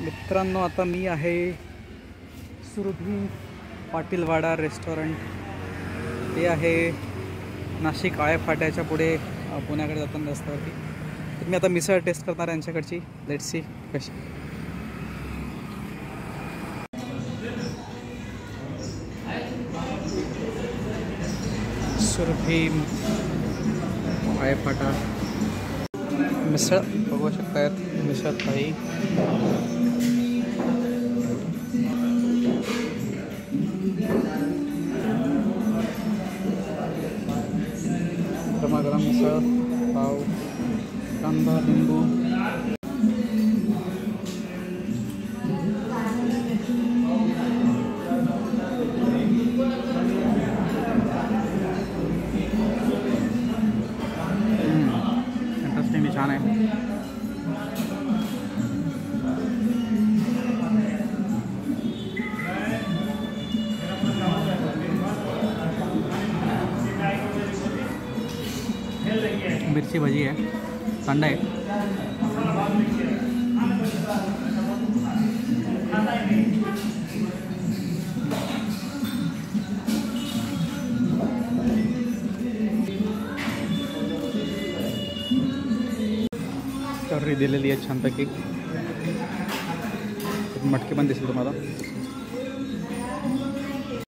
मित्रांनो, आता मी आहे सुरभी पाटीलवाडा रेस्टॉरंट. ते आहे नाशिक आळे फाट्याच्या पुढे पुण्याकडे जाताना रस्त्यावरती. तर मी आता मिसळ टेस्ट करणार आहे यांच्याकडची. लेट्स सी कशी. सुरभी आळे फाटा मिसळ बघू शकतायत. मिसळ थाळी गरमागरम मिसळ, पाव, कांदा, लिंबू. इंटरेस्टिंग, छान आहे. मिरची भजी आहे, थंड आहे. कर्री दिलेली आहे छानपैकी. मटकी पण दिसेल तुम्हाला.